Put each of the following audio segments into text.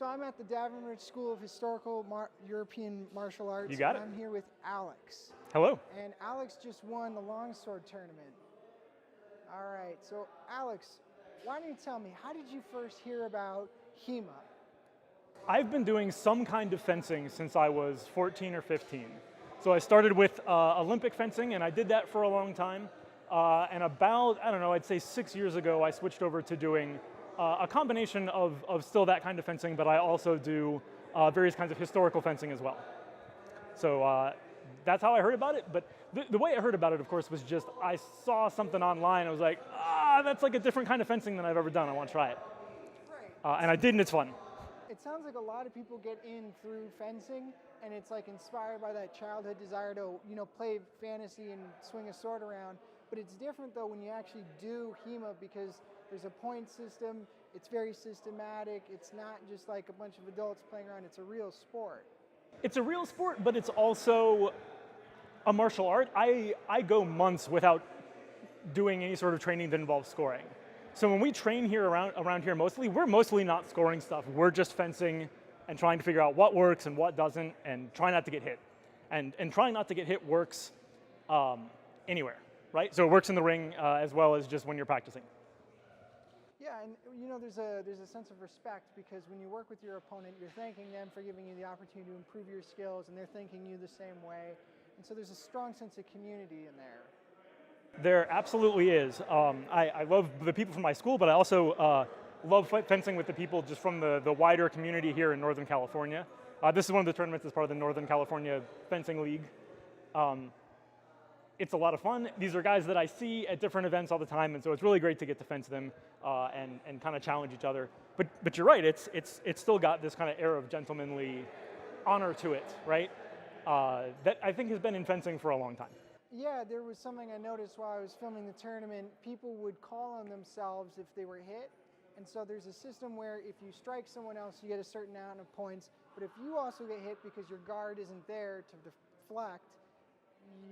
So I'm at the Davenriche School of Historical European Martial Arts. You got it. I'm here with Alex. Hello. And Alex just won the Longsword Tournament. All right, so Alex, why don't you tell me, how did you first hear about Hema? I've been doing some kind of fencing since I was 14 or 15. So I started with Olympic fencing, and I did that for a long time. And about, I don't know, I'd say 6 years ago, I switched over to doing a combination of still that kind of fencing, but I also do various kinds of historical fencing as well. So that's how I heard about it. But the way I heard about it, of course, was just I saw something online. I was like, that's like a different kind of fencing than I've ever done. I want to try it. Right. And I did, and it's fun. It sounds like a lot of people get in through fencing, and it's like inspired by that childhood desire to, play fantasy and swing a sword around. But it's different though when you actually do Hema, because there's a point system. It's very systematic. It's not just like a bunch of adults playing around. It's a real sport. It's a real sport, but it's also a martial art. I go months without doing any sort of training that involves scoring. So when we train here around here mostly, we're mostly not scoring stuff. We're just fencing and trying to figure out what works and what doesn't, and try not to get hit. And trying not to get hit works anywhere, right? So it works in the ring as well as just when you're practicing. Yeah, and there's a sense of respect, because when you work with your opponent, you're thanking them for giving you the opportunity to improve your skills, and they're thanking you the same way. And so there's a strong sense of community in there. There absolutely is. I love the people from my school, but I also love fencing with the people just from the wider community here in Northern California. This is one of the tournaments as part of the Northern California Fencing League. It's a lot of fun. These are guys that I see at different events all the time, and so it's really great to get to fence them and kind of challenge each other. But you're right, it's still got this kind of air of gentlemanly honor to it, right? That I think has been in fencing for a long time. Yeah, there was something I noticed while I was filming the tournament. People would call on themselves if they were hit. And so there's a system where if you strike someone else, you get a certain amount of points. But if you also get hit because your guard isn't there to deflect,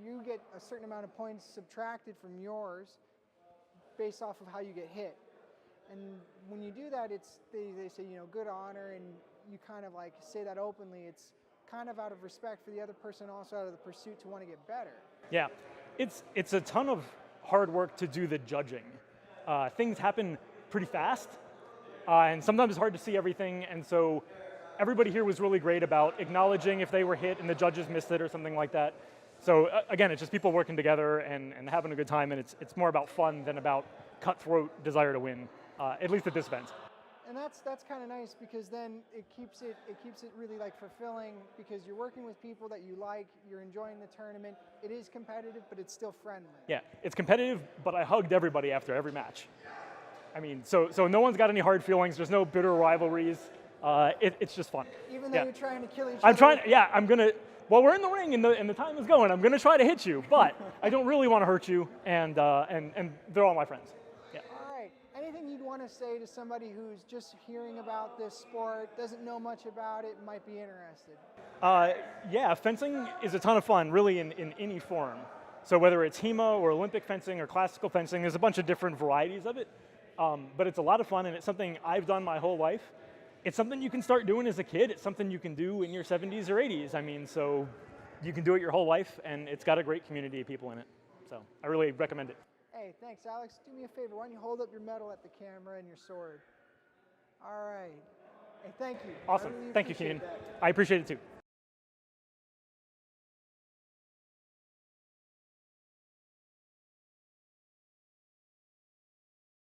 you get a certain amount of points subtracted from yours based off of how you get hit. And when you do that, they say, good honor, and you kind of like say that openly. It's kind of out of respect for the other person, also out of the pursuit to want to get better. Yeah, it's a ton of hard work to do the judging. Things happen pretty fast, and sometimes it's hard to see everything, and so everybody here was really great about acknowledging if they were hit and the judges missed it or something like that. So again, it's just people working together and having a good time, and it's more about fun than about cutthroat desire to win, at least at this event. And that's kind of nice, because then it keeps it really like fulfilling, because you're working with people that you like, you're enjoying the tournament. It is competitive, but it's still friendly. Yeah, it's competitive, but I hugged everybody after every match. I mean, so no one's got any hard feelings. There's no bitter rivalries. It's just fun. Even though you're trying to kill each other. I'm trying. Yeah, I'm gonna. While we're in the ring and the time is going, I'm gonna try to hit you, but I don't really want to hurt you, and they're all my friends. Yeah. All right. Anything you'd want to say to somebody who's just hearing about this sport, doesn't know much about it, might be interested? Yeah, fencing is a ton of fun, really, in any form. So whether it's Hema or Olympic fencing or classical fencing, there's a bunch of different varieties of it. But it's a lot of fun, and it's something I've done my whole life. It's something you can start doing as a kid. It's something you can do in your 70s or 80s. I mean, so you can do it your whole life, and it's got a great community of people in it. So I really recommend it. Hey, thanks, Alex. Do me a favor. Why don't you hold up your medal at the camera and your sword? All right. Hey, thank you. Awesome. Thank you, Keenan. I appreciate it too.